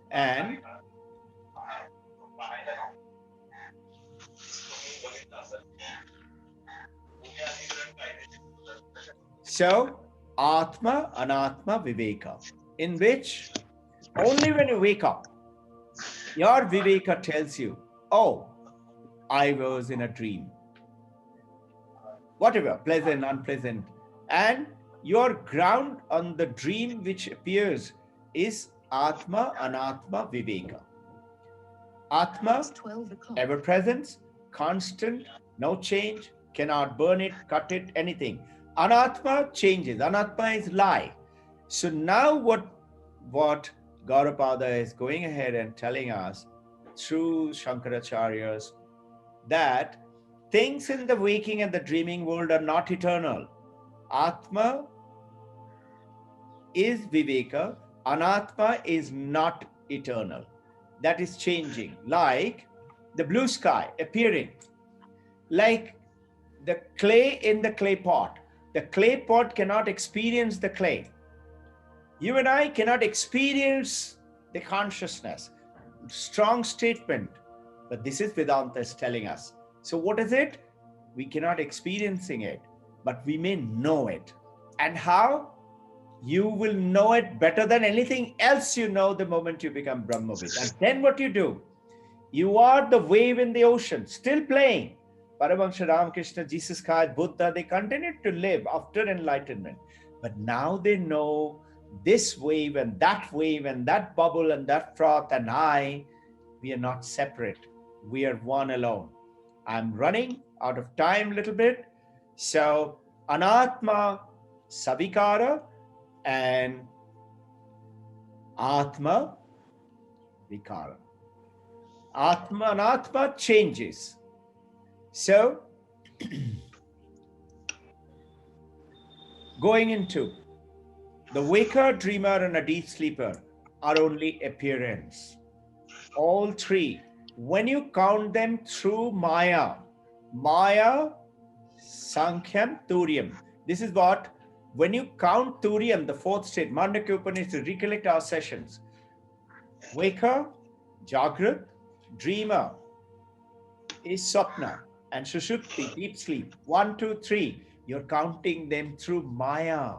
Speaker 1: And so, Atma, Anatma, Viveka, in which only when you wake up, your Viveka tells you, oh, I was in a dream. Whatever, pleasant, unpleasant. And your ground on the dream which appears is Atma, Anatma, Viveka. Atma, ever presence, constant, no change, cannot burn it, cut it, anything. Anatma changes. Anatma is lie. So now what Gaudapada is going ahead and telling us through Shankaracharyas, that things in the waking and the dreaming world are not eternal. Atma is Viveka, Anatma is not eternal. That is changing, like the blue sky appearing, like the clay in the clay pot. The clay pot cannot experience the clay. You and I cannot experience the consciousness. Strong statement, but this is Vedanta is telling us. So what is it? We cannot experiencing it, but we may know it. And how? You will know it better than anything else you know the moment you become Brahmavid. And then what you do? You are the wave in the ocean, still playing. Paramahansa Ramakrishna, Jesus Christ, Buddha, they continued to live after enlightenment. But now they know this wave and that bubble and that froth and we are not separate. We are one alone. I'm running out of time a little bit. So, Anatma Savikara and Atma Vikara. Atma Anatma changes. So, going into the waker, dreamer, and a deep sleeper are only appearance. All three, when you count them through Maya, Sankhya, Turiya. This is what, when you count Turiya, the fourth state, Mandakya Upanishad, recollect our sessions. Waker, Jagrat, dreamer is Swapna, and Sushupti, deep sleep. 1, 2, 3. You're counting them through Maya.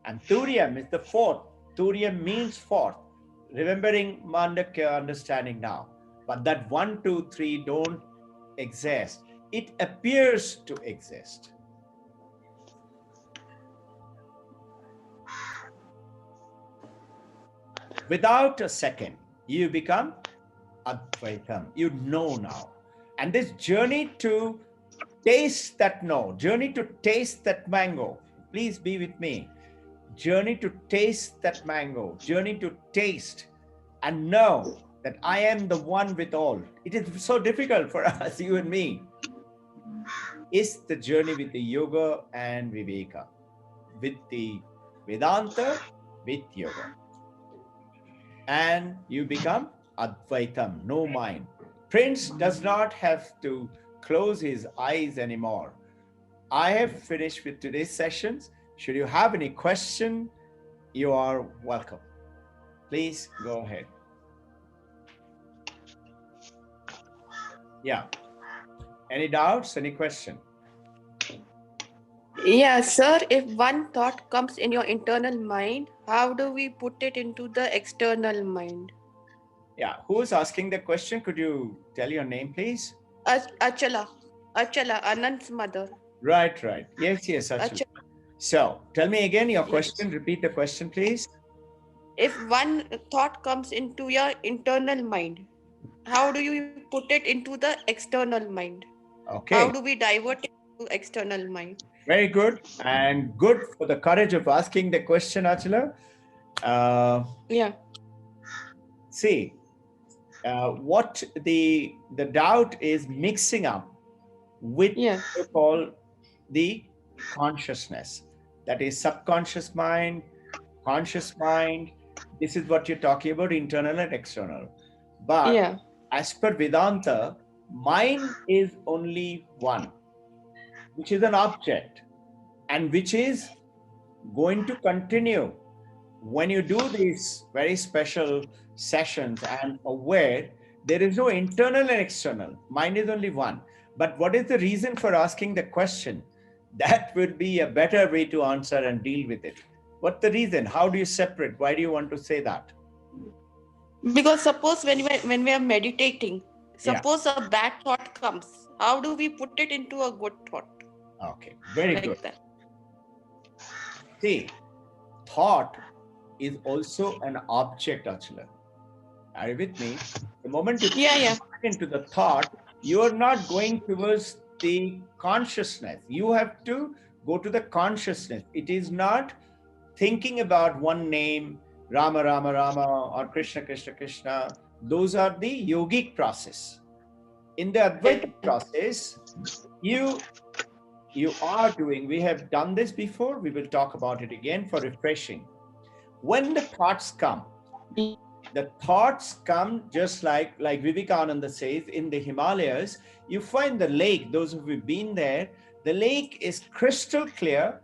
Speaker 1: And Turiyam is the fourth. Turiyam means fourth. Remembering Mandakya understanding now. But that 1, 2, 3 don't exist. It appears to exist. Without a second, you become Advaitam. You know now. And this journey to taste that journey to taste that mango, please be with me. Journey to taste that mango, journey to taste and know that I am the one with all. It is so difficult for us, you and me. Is the journey with the yoga and Viveka, with the Vedanta, with yoga. And you become Advaitam, no mind. Prince does not have to close his eyes anymore. I have finished with today's sessions. Should you have any question, you are welcome. Please go ahead. Yeah. Any doubts, any question?
Speaker 2: Yeah, sir, if one thought comes in your internal mind, how do we put it into the external mind?
Speaker 1: Yeah, who's asking the question? Could you tell your name, please?
Speaker 2: Achala. Achala, Anand's mother.
Speaker 1: Right, right. Yes, yes, actually.
Speaker 2: Achala,
Speaker 1: So tell me again your
Speaker 2: yes.
Speaker 1: question. Repeat the question, please.
Speaker 2: If one thought comes into your internal mind, how do you put it into the external mind? How do
Speaker 1: Okay,
Speaker 2: we divert it to external mind?
Speaker 1: very good. And good for the courage of asking the question, Achula. Uh,
Speaker 2: Yeah,
Speaker 1: see, what the doubt is mixing up with
Speaker 2: yeah,
Speaker 1: so-called the consciousness. That is subconscious mind, conscious mind. This is what you're talking about, internal and external. But
Speaker 2: yeah.
Speaker 1: as per Vedanta, mind is only one, which is an object and which is going to continue when you do these very special sessions and aware. There is no internal and external, mind is only one. But what is the reason for asking the question? That would be a better way to answer and deal with it. What's the reason? How do you separate? Why do you want to say that?
Speaker 2: Because suppose when we are meditating,
Speaker 1: Yeah.
Speaker 2: suppose a bad thought comes, how do we put it into a good thought?
Speaker 1: Okay, very good.
Speaker 2: Like that.
Speaker 1: See, thought is also an object, Achula. Are you with me? The moment you
Speaker 2: Yeah, yeah.
Speaker 1: put into the thought, you are not going towards the consciousness. You have to go to the consciousness. It is not thinking about one name, Rama, Rama, Rama, or Krishna, Krishna, Krishna. Those are the yogic process. In the
Speaker 2: Yeah.
Speaker 1: Advaita process, you you are doing, we have done this before, we will talk about it again for refreshing. When the thoughts come, the thoughts come just like Vivekananda says, in the Himalayas you find the lake. Those who have been there, the lake is crystal clear.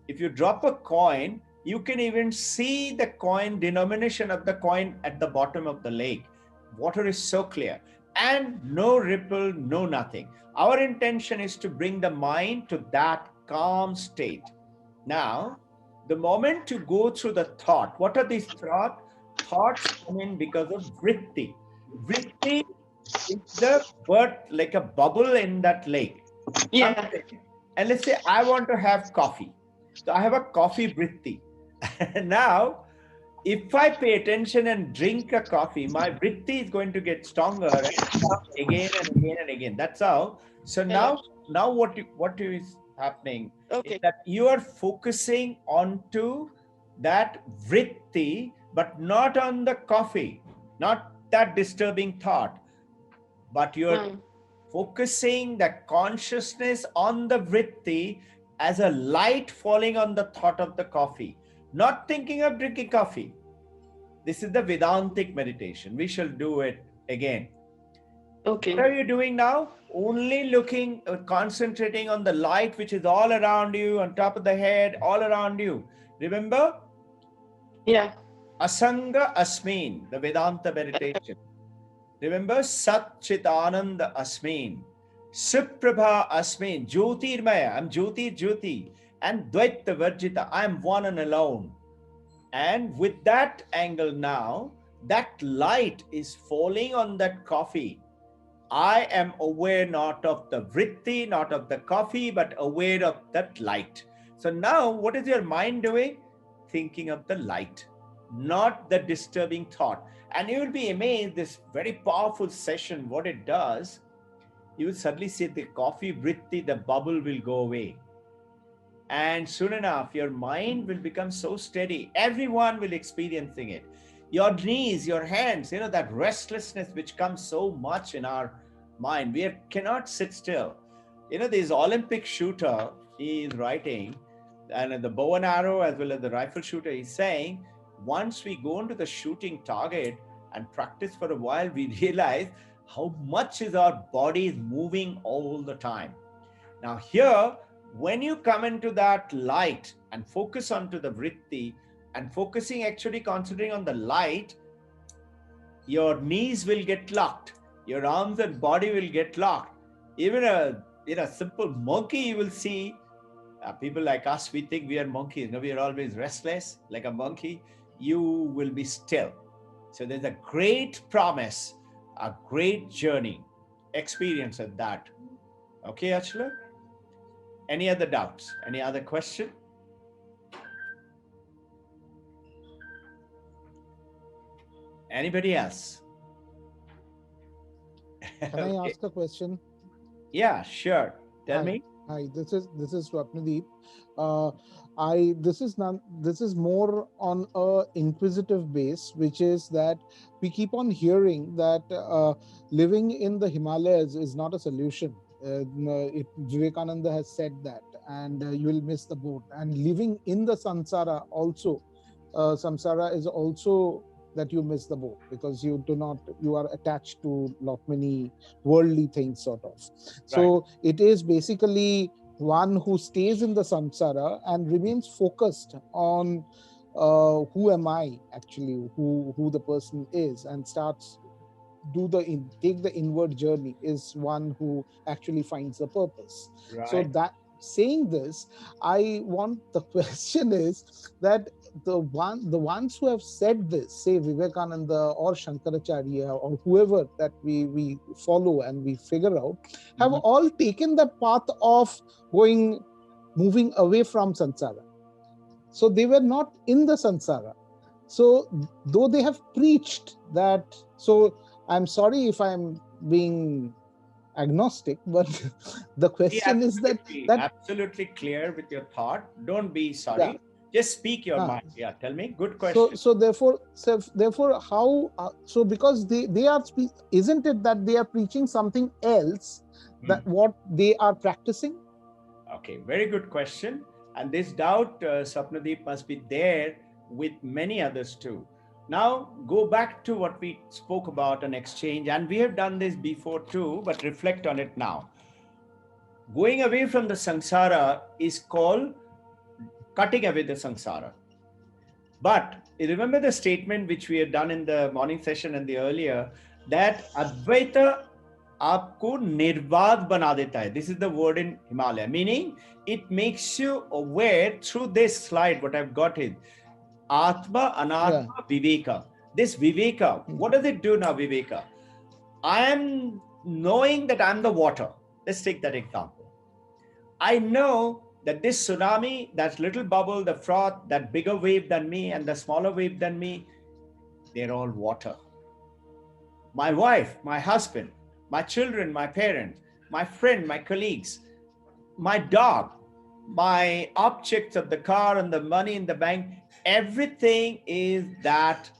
Speaker 1: If you drop a coin, you can even see the coin denomination of the coin at the bottom of the lake. Water is so clear and no ripple, no nothing. Our intention is to bring the mind to that calm state. Now the moment you go through the thought, what are these thoughts? Thoughts come in because of vritti. Vritti is the word like a bubble in that lake. Comes
Speaker 2: Yeah.
Speaker 1: in, and let's say I want to have coffee. So I have a coffee vritti. Now, if I pay attention and drink a coffee, my vritti is going to get stronger and come again and again and again. That's how. So
Speaker 2: Yeah.
Speaker 1: now what is happening is
Speaker 2: Okay.
Speaker 1: that you are focusing onto that vritti, but not on the coffee, not that disturbing thought, but you're
Speaker 2: Hmm.
Speaker 1: focusing the consciousness on the vritti as a light falling on the thought of the coffee, not thinking of drinking coffee. This is the Vedantic meditation. We shall do it again. What
Speaker 2: Okay.
Speaker 1: are you doing now? Only looking, concentrating on the light which is all around you, on top of the head, all around you. Remember,
Speaker 2: Yeah.
Speaker 1: Asanga Asmin, the Vedanta meditation. Remember, Sat Chit Ananda Asmin, Suprabha Asmin, Jyotirmaya, I'm Jyoti Jyoti, and Dvaita Varjita, I'm one and alone. And with that angle now, that light is falling on that coffee. I am aware not of the vritti, not of the coffee, but aware of that light. So now, what is your mind doing? Thinking of the light, not the disturbing thought. And you will be amazed, this very powerful session, what it does, you will suddenly see the coffee vritti, the bubble will go away. And soon enough your mind will become so steady, everyone will experiencing it. Your knees, your hands, that restlessness which comes so much in our mind, we cannot sit still. This Olympic shooter, he is writing, and the bow and arrow as well as the rifle shooter, he's saying, once we go into the shooting target and practice for a while, we realize how much is our body is moving all the time. Now, here, when you come into that light and focus onto the vritti and focusing actually concentrating on the light, your knees will get locked, your arms and body will get locked. Even a simple monkey, you will see People like us, we think we are monkeys. No, we are always restless like a monkey. You will be still. So there's a great promise, a great journey, experience of that. Okay, Achla? Any other doubts? Any other question? Anybody else?
Speaker 3: Can I
Speaker 1: Okay.
Speaker 3: ask a question?
Speaker 1: Yeah, sure. Tell
Speaker 3: Hi,
Speaker 1: me.
Speaker 3: hi. This is Swapnadeep. Uh, I this is more on a inquisitive base, which is that we keep on hearing that living in the Himalayas is not a solution. No, Vivekananda has said that, and you will miss the boat. And living in the samsara also, samsara is also that you miss the boat because you are attached to lot many worldly things, sort of.
Speaker 1: Right.
Speaker 3: So it is basically one who stays in the samsara and remains focused on who am I actually, who the person is, and starts take the inward journey, is one who actually finds the purpose. So
Speaker 1: Right.
Speaker 3: that, saying this, I want the question is that the ones who have said this, say Vivekananda or Shankaracharya or whoever that we follow and we figure out, have
Speaker 1: Mhm.
Speaker 3: all taken the path of moving away from samsara. So they were not in the samsara. So though they have preached that, so I'm sorry if I'm being agnostic, but the
Speaker 1: Be
Speaker 3: question is
Speaker 1: absolutely,
Speaker 3: that
Speaker 1: absolutely clear with your thought. Don't be
Speaker 3: yeah.
Speaker 1: sorry. Just speak your
Speaker 3: uh,
Speaker 1: mind. Yeah, tell me. Good
Speaker 3: so
Speaker 1: question.
Speaker 3: so therefore how so because they are isn't it that they are preaching something else that
Speaker 1: Hmm.
Speaker 3: what they are practicing?
Speaker 1: Okay, very good question. And this doubt, Sapnadeep, must be there with many others too. Now, go back to what we spoke about an exchange, and we have done this before too, but reflect on it now. Going away from the samsara is called cutting away the samsara. But remember the statement which we had done in the morning session and the earlier, that Advaita आपको निर्वाद बना देता है. This is the word in Himalaya, meaning it makes you aware through this slide. What I've got is Atma,
Speaker 3: Yeah.
Speaker 1: Anatma, Viveka. This Viveka,
Speaker 3: Hmm.
Speaker 1: what does it do now, Viveka? I am knowing that I'm the water. Let's take that example. I know that this tsunami, that little bubble, the froth, that bigger wave than me and the smaller wave than me, they're all water. My wife, my husband, my children, my parents, my friend, my colleagues, my dog, my objects of the car and the money in the bank, everything is that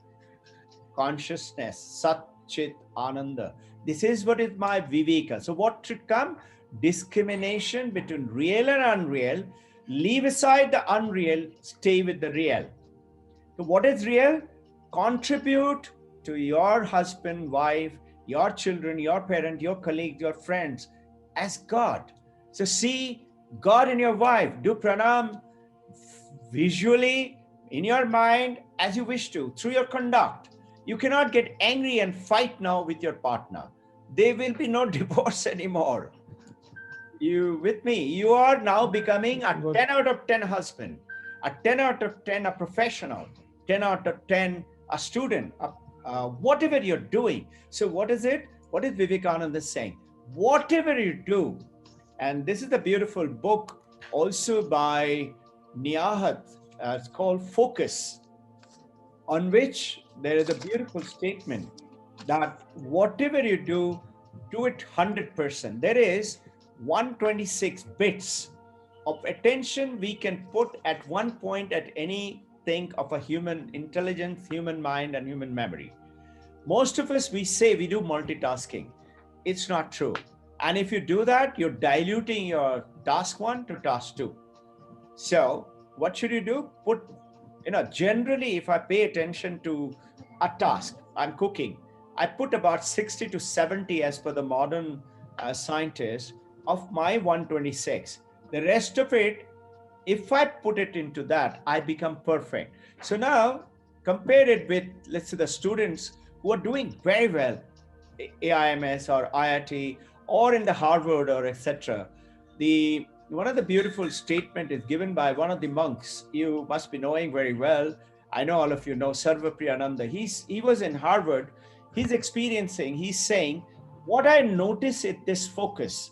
Speaker 1: consciousness, Sat Chit Ananda. This is what is my Viveka. So, what should come? Discrimination between real and unreal. Leave aside the unreal, stay with the real. So, what is real? Contribute to your husband, wife, your children, your parent, your colleagues, your friends as God. So, see God in your wife. Do pranam visually in your mind as you wish to, through your conduct. You cannot get angry and fight now with your partner. There will be no divorce anymore. You with me? You are now becoming a
Speaker 3: Good.
Speaker 1: 10 out of 10 husband, a 10 out of 10 a professional, 10 out of 10 a student, whatever you're doing. So what is it? What is Vivekananda saying? Whatever you do, and this is the beautiful book also by Niyahat, it's called Focus, on which there is a beautiful statement that whatever you do it 100%. There is 126 bits of attention we can put at one point at anything of a human intelligence, human mind, and human memory. Most of us, we say we do multitasking. It's not true. And if you do that, you're diluting your task one to task two. So, what should you do? Generally, if I pay attention to a task, I'm cooking, I put about 60 to 70 as per the modern scientists of my 126. The rest of it, if I put it into that, I become perfect. So now compare it with, let's say, the students who are doing very well, AIMS or IIT or in the Harvard or etc. The one of the beautiful statement is given by one of the monks you must be knowing very well. I know all of you know Sarva Priyananda. He was in Harvard. He's saying, what I notice is this focus.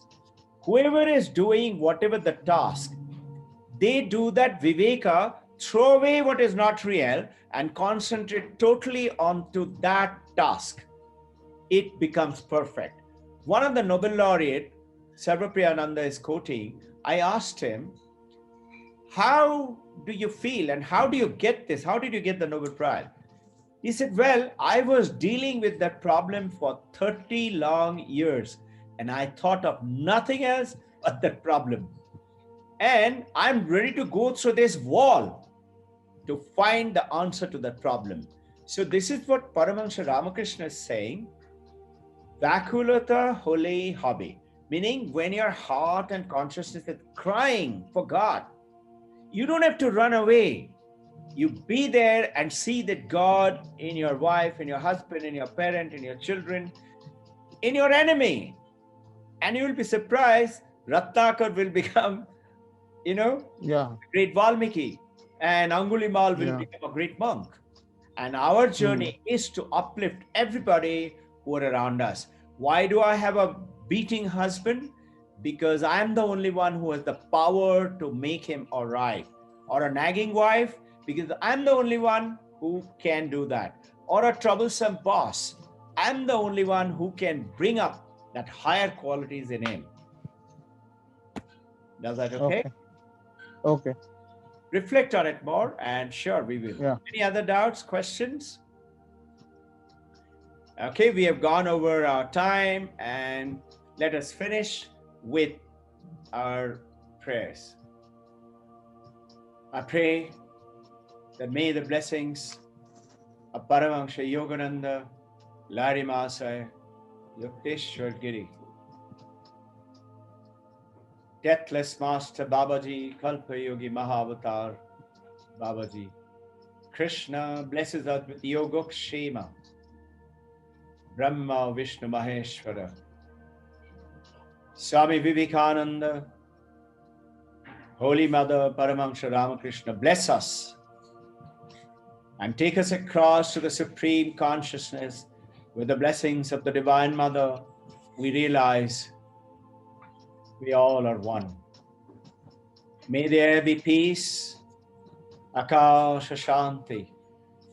Speaker 1: Whoever is doing whatever the task, they do that viveka, throw away what is not real and concentrate totally onto that task. It becomes perfect. One of the Nobel laureate, Sarvapriyananda is quoting, I asked him, how do you feel and how do you get this? How did you get the Nobel Prize? He said, well, I was dealing with that problem for 30 long years and I thought of nothing else but that problem. And I'm ready to go through this wall to find the answer to that problem. So this is what Paramahansa Ramakrishna is saying. Vakulata hole habe, meaning when your heart and consciousness is crying for God, you don't have to run away. You be there and see that God in your wife, in your husband, in your parent, in your children, in your enemy. And you will be surprised, Ratnakar will become,
Speaker 3: Yeah.
Speaker 1: great Valmiki, and Angulimal will
Speaker 3: Yeah.
Speaker 1: become a great monk. And our
Speaker 3: Hmm.
Speaker 1: journey is to uplift everybody who are around us. Why do I have a beating husband? Because I'm the only one who has the power to make him all right. Or a nagging wife, because I'm the only one who can do that. Or a troublesome boss, I'm the only one who can bring up that higher qualities in him. Does that okay?
Speaker 3: Okay. Okay.
Speaker 1: Reflect on it more, and sure, we will.
Speaker 3: Yeah.
Speaker 1: Any other doubts, questions? Okay, we have gone over our time, and let us finish with our prayers. I pray that may the blessings of Paramahansa Yogananda, Larimasai, Yukteswar Giri, Deathless Master Babaji, Kalpa Yogi Mahavatar Babaji, Krishna blesses us with Yogokshema, Brahma Vishnu Maheshwara, Swami Vivekananda, Holy Mother Paramahansa Ramakrishna, bless us and take us across to the Supreme Consciousness. With the blessings of the Divine Mother, we realize we all are one. May there be peace, Akasha Shanti.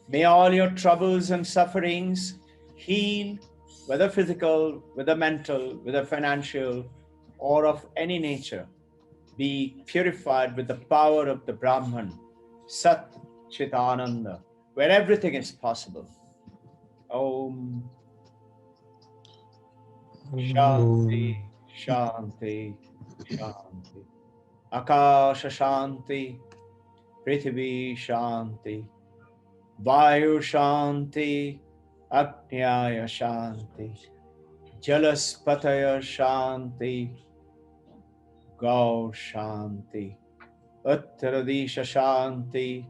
Speaker 1: May all your troubles and sufferings heal, whether physical, whether mental, whether financial, or of any nature, be purified with the power of the Brahman, Sat Chitananda, where everything is possible. Om Shanti,
Speaker 3: Om.
Speaker 1: Shanti, Shanti. Akasha Shanti, Prithvi Shanti, Vayu Shanti, Agnyaya Shanti, Jalaspataya Shanti, Gau Shanti, Uttaradisha Shanti,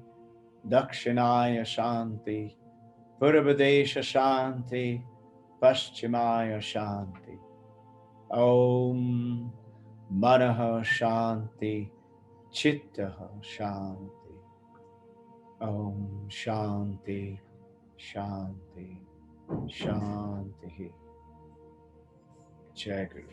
Speaker 1: Dakshinaya Shanti, Purvadesha Shanti, Paschimaya Shanti. Om Manaha Shanti, Chittaha Shanti. Om Shanti, Shanti, Shanti. Jai Guru.